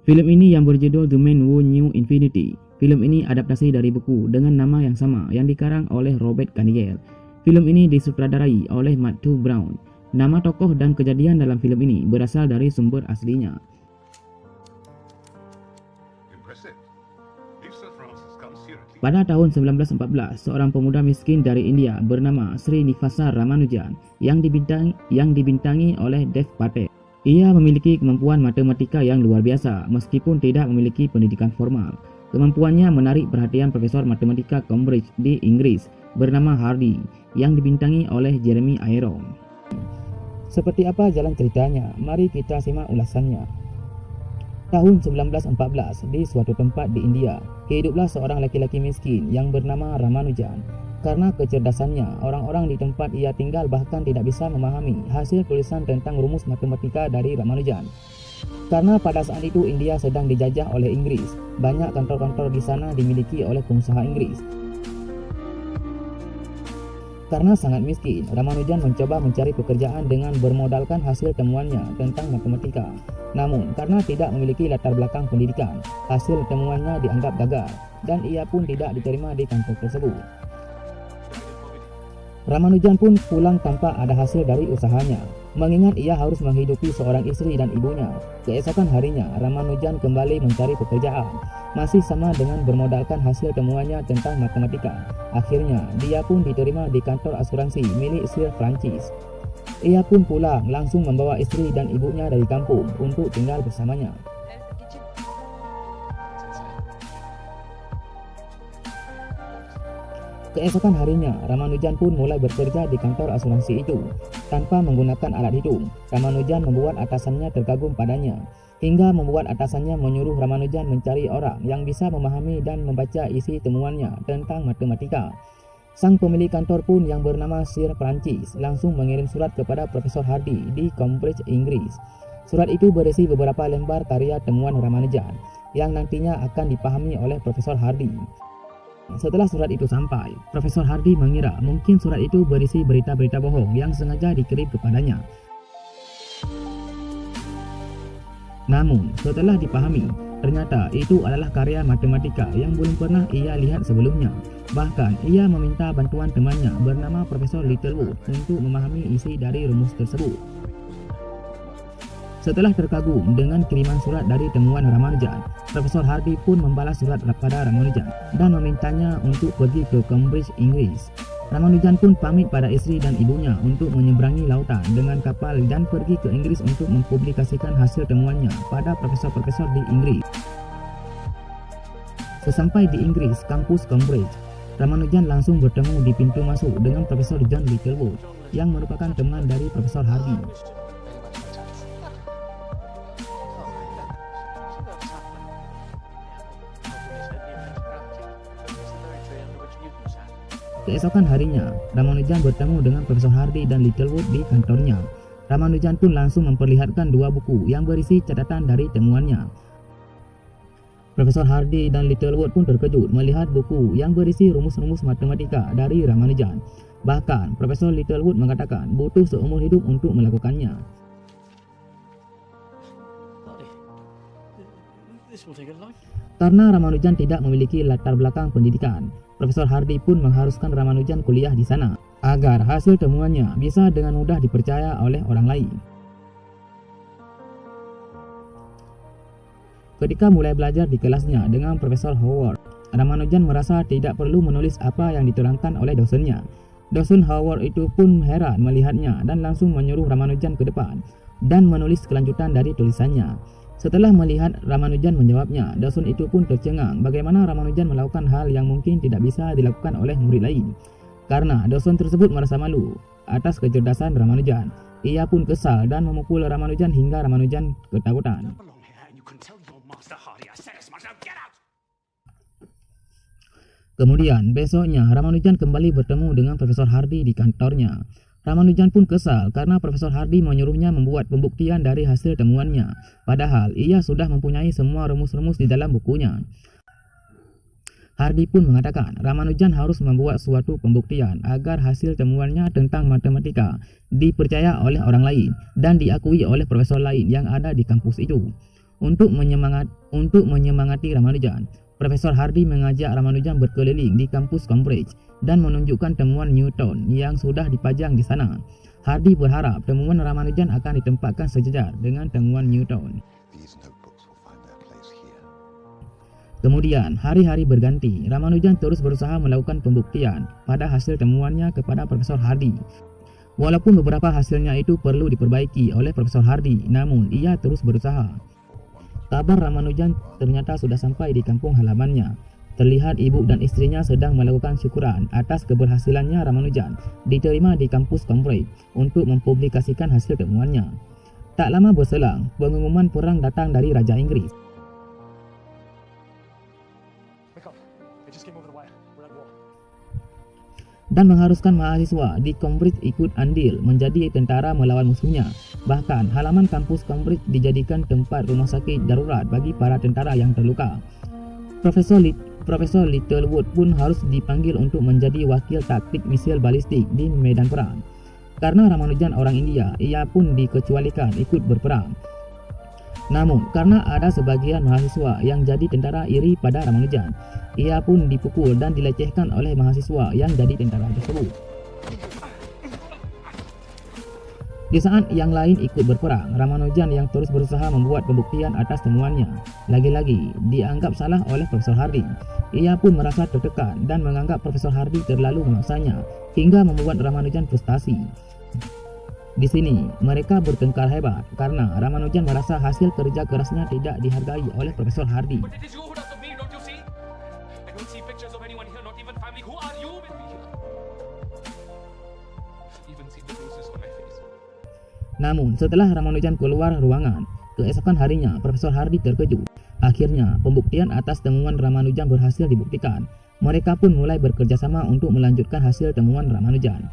Filem ini yang berjudul The Man Who Knew Infinity. Filem ini adaptasi dari buku dengan nama yang sama yang dikarang oleh Robert Kanigel. Filem ini disutradarai oleh Matthew Brown. Nama tokoh dan kejadian dalam filem ini berasal dari sumber aslinya. Pada tahun 1914, seorang pemuda miskin dari India bernama Srinivasa Ramanujan yang dibintangi oleh Dev Patel. Ia memiliki kemampuan matematika yang luar biasa meskipun tidak memiliki pendidikan formal. Kemampuannya menarik perhatian profesor matematika Cambridge di Inggris bernama Hardy yang dibintangi oleh Jeremy Irons. Seperti apa jalan ceritanya? Mari kita simak ulasannya. Tahun 1914, di suatu tempat di India, hiduplah seorang laki-laki miskin yang bernama Ramanujan. Karena kecerdasannya, orang-orang di tempat ia tinggal bahkan tidak bisa memahami hasil tulisan tentang rumus matematika dari Ramanujan. Karena pada saat itu India sedang dijajah oleh Inggris, banyak kantor-kantor di sana dimiliki oleh pengusaha Inggris. Karena sangat miskin, Ramanujan mencoba mencari pekerjaan dengan bermodalkan hasil temuannya tentang matematika. Namun, karena tidak memiliki latar belakang pendidikan, hasil temuannya dianggap gagal dan ia pun tidak diterima di kantor tersebut. Ramanujan pun pulang tanpa ada hasil dari usahanya, mengingat ia harus menghidupi seorang istri dan ibunya. Keesokan harinya, Ramanujan kembali mencari pekerjaan, masih sama dengan bermodalkan hasil temuannya tentang matematika. Akhirnya, dia pun diterima di kantor asuransi milik Sir Francis. Ia pun pulang langsung membawa istri dan ibunya dari kampung untuk tinggal bersamanya. Keesokan harinya, Ramanujan pun mulai bekerja di kantor asuransi itu. Tanpa menggunakan alat hitung, Ramanujan membuat atasannya terkagum padanya, hingga membuat atasannya menyuruh Ramanujan mencari orang yang bisa memahami dan membaca isi temuannya tentang matematika. Sang pemilik kantor pun yang bernama Sir Francis langsung mengirim surat kepada Profesor Hardy di Cambridge, Inggris. Surat itu berisi beberapa lembar karya temuan Ramanujan yang nantinya akan dipahami oleh Profesor Hardy. Setelah surat itu sampai, Profesor Hardy mengira mungkin surat itu berisi berita-berita bohong yang sengaja dikirim kepadanya. Namun, setelah dipahami, ternyata itu adalah karya matematika yang belum pernah ia lihat sebelumnya. Bahkan, ia meminta bantuan temannya bernama Profesor Littlewood untuk memahami isi dari rumus tersebut. Setelah terkagum dengan kiriman surat dari temuan Ramanujan, Profesor Hardy pun membalas surat pada Ramanujan dan memintanya untuk pergi ke Cambridge, Inggris. Ramanujan pun pamit pada istri dan ibunya untuk menyeberangi lautan dengan kapal dan pergi ke Inggris untuk mempublikasikan hasil temuannya pada profesor-profesor di Inggris. Sesampai di Inggris, kampus Cambridge, Ramanujan langsung bertemu di pintu masuk dengan Profesor John Littlewood yang merupakan teman dari Profesor Hardy. Keesokan harinya, Ramanujan bertemu dengan Profesor Hardy dan Littlewood di kantornya. Ramanujan pun langsung memperlihatkan dua buku yang berisi catatan dari temuannya. Profesor Hardy dan Littlewood pun terkejut melihat buku yang berisi rumus-rumus matematika dari Ramanujan. Bahkan, Profesor Littlewood mengatakan butuh seumur hidup untuk melakukannya. Karena Ramanujan tidak memiliki latar belakang pendidikan, Profesor Hardy pun mengharuskan Ramanujan kuliah di sana agar hasil temuannya bisa dengan mudah dipercaya oleh orang lain. Ketika mulai belajar di kelasnya dengan Profesor Howard, Ramanujan merasa tidak perlu menulis apa yang diterangkan oleh dosennya. Dosen Howard itu pun heran melihatnya dan langsung menyuruh Ramanujan ke depan dan menulis kelanjutan dari tulisannya. Setelah melihat Ramanujan menjawabnya, dosen itu pun tercengang bagaimana Ramanujan melakukan hal yang mungkin tidak bisa dilakukan oleh murid lain. Karena dosen tersebut merasa malu atas kecerdasan Ramanujan, ia pun kesal dan memukul Ramanujan hingga Ramanujan ketakutan. Kemudian besoknya Ramanujan kembali bertemu dengan Profesor Hardy di kantornya. Ramanujan pun kesal karena Profesor Hardy menyuruhnya membuat pembuktian dari hasil temuannya, padahal ia sudah mempunyai semua rumus-rumus di dalam bukunya. Hardy pun mengatakan Ramanujan harus membuat suatu pembuktian agar hasil temuannya tentang matematika dipercaya oleh orang lain dan diakui oleh profesor lain yang ada di kampus itu. Untuk menyemangati Ramanujan, Profesor Hardy mengajak Ramanujan berkeliling di kampus Cambridge dan menunjukkan temuan Newton yang sudah dipajang di sana. Hardy berharap temuan Ramanujan akan ditempatkan sejajar dengan temuan Newton. Kemudian, hari-hari berganti. Ramanujan terus berusaha melakukan pembuktian pada hasil temuannya kepada Profesor Hardy. Walaupun beberapa hasilnya itu perlu diperbaiki oleh Profesor Hardy, namun ia terus berusaha. Kabar Ramanujan ternyata sudah sampai di kampung halamannya. Terlihat ibu dan istrinya sedang melakukan syukuran atas keberhasilannya Ramanujan diterima di kampus Cambridge untuk mempublikasikan hasil temuannya. Tak lama berselang, pengumuman perang datang dari Raja Inggris. Dan mengharuskan mahasiswa di Cambridge ikut andil menjadi tentara melawan musuhnya. Bahkan, halaman kampus Cambridge dijadikan tempat rumah sakit darurat bagi para tentara yang terluka. Profesor Littlewood pun harus dipanggil untuk menjadi wakil taktik misil balistik di medan perang. Karena Ramanujan orang India, ia pun dikecualikan ikut berperang. Namun, karena ada sebagian mahasiswa yang jadi tentara iri pada Ramanujan, ia pun dipukul dan dilecehkan oleh mahasiswa yang jadi tentara tersebut. Di saat yang lain ikut berperang, Ramanujan yang terus berusaha membuat pembuktian atas temuannya, lagi-lagi dianggap salah oleh Profesor Hardy. Ia pun merasa tertekan dan menganggap Profesor Hardy terlalu memaksanya, hingga membuat Ramanujan frustasi. Di sini, mereka bertengkar hebat karena Ramanujan merasa hasil kerja kerasnya tidak dihargai oleh Profesor Hardy. Namun, setelah Ramanujan keluar ruangan, keesokan harinya Profesor Hardy terkejut. Akhirnya, pembuktian atas temuan Ramanujan berhasil dibuktikan. Mereka pun mulai bekerja sama untuk melanjutkan hasil temuan Ramanujan.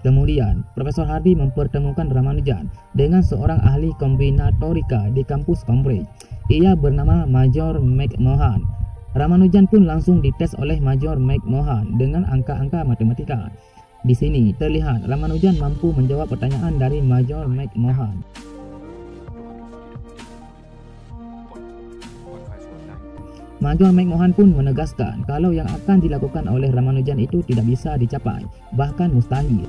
Kemudian, Profesor Hardy mempertemukan Ramanujan dengan seorang ahli kombinatorika di kampus Cambridge. Ia bernama Major McMahon. Ramanujan pun langsung dites oleh Major McMahon dengan angka-angka matematika. Di sini terlihat Ramanujan mampu menjawab pertanyaan dari Major McMahon. Major McMahon pun menegaskan kalau yang akan dilakukan oleh Ramanujan itu tidak bisa dicapai, bahkan mustahil.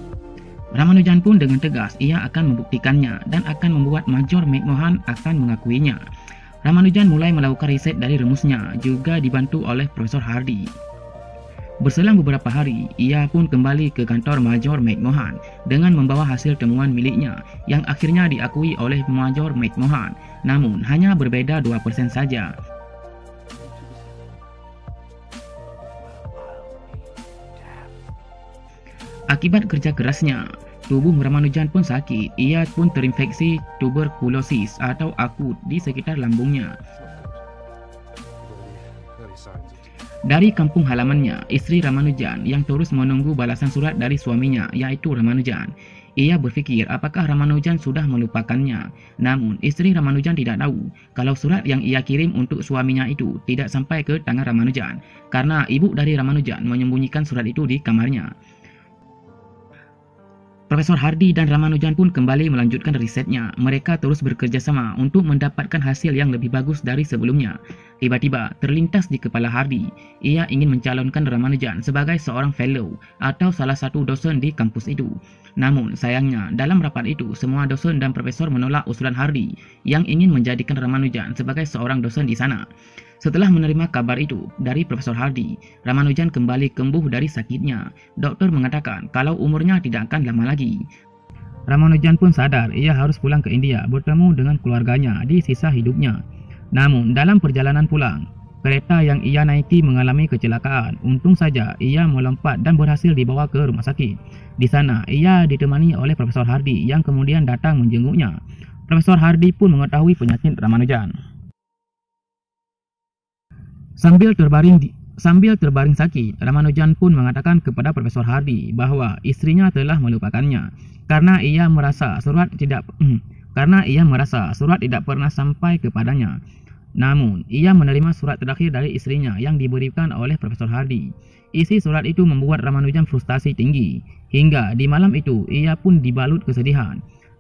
Ramanujan pun dengan tegas ia akan membuktikannya dan akan membuat Major McMahon akan mengakuinya. Ramanujan mulai melakukan riset dari rumusnya, juga dibantu oleh Profesor Hardy. Berselang beberapa hari, ia pun kembali ke kantor Major McMahon dengan membawa hasil temuan miliknya yang akhirnya diakui oleh Major McMahon, namun hanya berbeda 2% saja. Akibat kerja kerasnya, tubuh Ramanujan pun sakit. Ia pun terinfeksi tuberkulosis atau akut di sekitar lambungnya. Dari kampung halamannya, istri Ramanujan yang terus menunggu balasan surat dari suaminya, yaitu Ramanujan. Ia berfikir apakah Ramanujan sudah melupakannya. Namun, istri Ramanujan tidak tahu kalau surat yang ia kirim untuk suaminya itu tidak sampai ke tangan Ramanujan, karena ibu dari Ramanujan menyembunyikan surat itu di kamarnya. Profesor Hardy dan Ramanujan pun kembali melanjutkan risetnya. Mereka terus bekerja sama untuk mendapatkan hasil yang lebih bagus dari sebelumnya. Tiba-tiba terlintas di kepala Hardy, ia ingin mencalonkan Ramanujan sebagai seorang fellow atau salah satu dosen di kampus itu. Namun sayangnya dalam rapat itu semua dosen dan profesor menolak usulan Hardy yang ingin menjadikan Ramanujan sebagai seorang dosen di sana. Setelah menerima kabar itu dari Profesor Hardy, Ramanujan kembali kambuh dari sakitnya. Dokter mengatakan kalau umurnya tidak akan lama lagi. Ramanujan pun sadar ia harus pulang ke India bertemu dengan keluarganya di sisa hidupnya. Namun dalam perjalanan pulang, kereta yang ia naiki mengalami kecelakaan. Untung saja ia melompat dan berhasil dibawa ke rumah sakit. Di sana ia ditemani oleh Profesor Hardy yang kemudian datang menjenguknya. Profesor Hardy pun mengetahui penyakit Ramanujan. Sambil terbaring sakit, Ramanujan pun mengatakan kepada Profesor Hardy bahwa istrinya telah melupakannya karena ia merasa surat tidak pernah sampai kepadanya. Namun, ia menerima surat terakhir dari istrinya yang diberikan oleh Profesor Hardy. Isi surat itu membuat Ramanujan frustasi tinggi, hingga di malam itu ia pun dibalut kesedihan.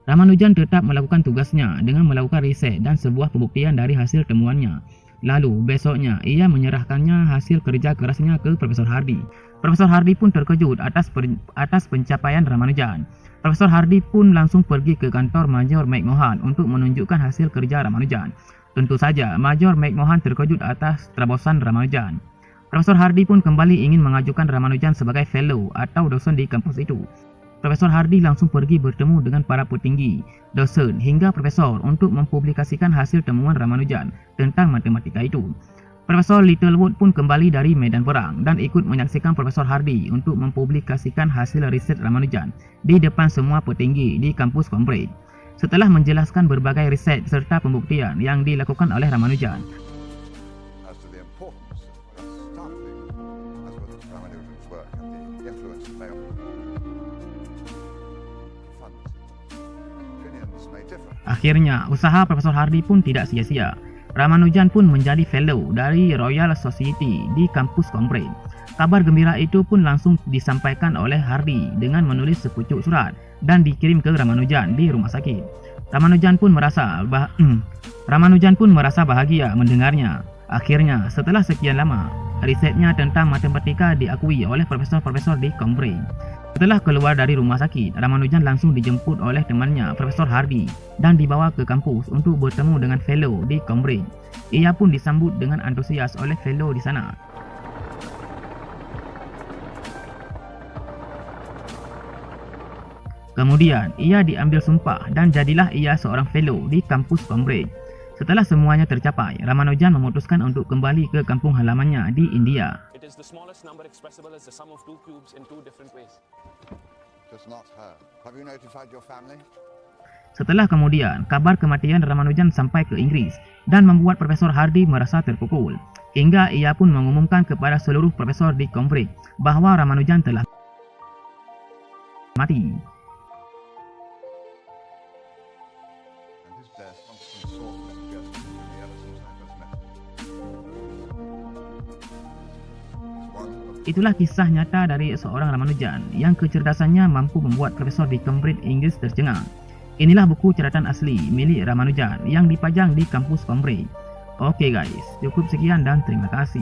Ramanujan tetap melakukan tugasnya dengan melakukan riset dan sebuah pembuktian dari hasil temuannya. Lalu besoknya ia menyerahkannya hasil kerja kerasnya ke Profesor Hardy. Profesor Hardy pun terkejut atas pencapaian Ramanujan. Profesor Hardy pun langsung pergi ke kantor Major McMahon untuk menunjukkan hasil kerja Ramanujan. Tentu saja Major McMahon terkejut atas terobosan Ramanujan. Profesor Hardy pun kembali ingin mengajukan Ramanujan sebagai fellow atau dosen di kampus itu. Profesor Hardy langsung pergi bertemu dengan para petinggi, dosen hingga profesor untuk mempublikasikan hasil temuan Ramanujan tentang matematika itu. Profesor Littlewood pun kembali dari medan perang dan ikut menyaksikan Profesor Hardy untuk mempublikasikan hasil riset Ramanujan di depan semua petinggi di kampus Cambridge. Setelah menjelaskan berbagai riset serta pembuktian yang dilakukan oleh Ramanujan, akhirnya usaha Profesor Hardy pun tidak sia-sia. Ramanujan pun menjadi fellow dari Royal Society di kampus Cambridge. Kabar gembira itu pun langsung disampaikan oleh Hardy dengan menulis sepucuk surat dan dikirim ke Ramanujan di rumah sakit. Ramanujan pun merasa bahagia mendengarnya. Akhirnya, setelah sekian lama, risetnya tentang matematika diakui oleh profesor-profesor di Cambridge. Setelah keluar dari rumah sakit, Ramanujan langsung dijemput oleh temannya, Profesor Hardy, dan dibawa ke kampus untuk bertemu dengan fellow di Cambridge. Ia pun disambut dengan antusias oleh fellow di sana. Kemudian, ia diambil sumpah dan jadilah ia seorang fellow di kampus Cambridge. Setelah semuanya tercapai, Ramanujan memutuskan untuk kembali ke kampung halamannya di India. It is the smallest number expressible as the sum of two cubes in two different ways. Just not her. Have you notified your family? Setelah kemudian, kabar kematian Ramanujan sampai ke Inggris dan membuat Profesor Hardy merasa terpukul. Hingga ia pun mengumumkan kepada seluruh profesor di Cambridge bahwa Ramanujan telah mati. Itulah kisah nyata dari seorang Ramanujan yang kecerdasannya mampu membuat profesor di Cambridge, Inggris tercengang. Inilah buku catatan asli milik Ramanujan yang dipajang di kampus Cambridge. Oke guys, cukup sekian dan terima kasih.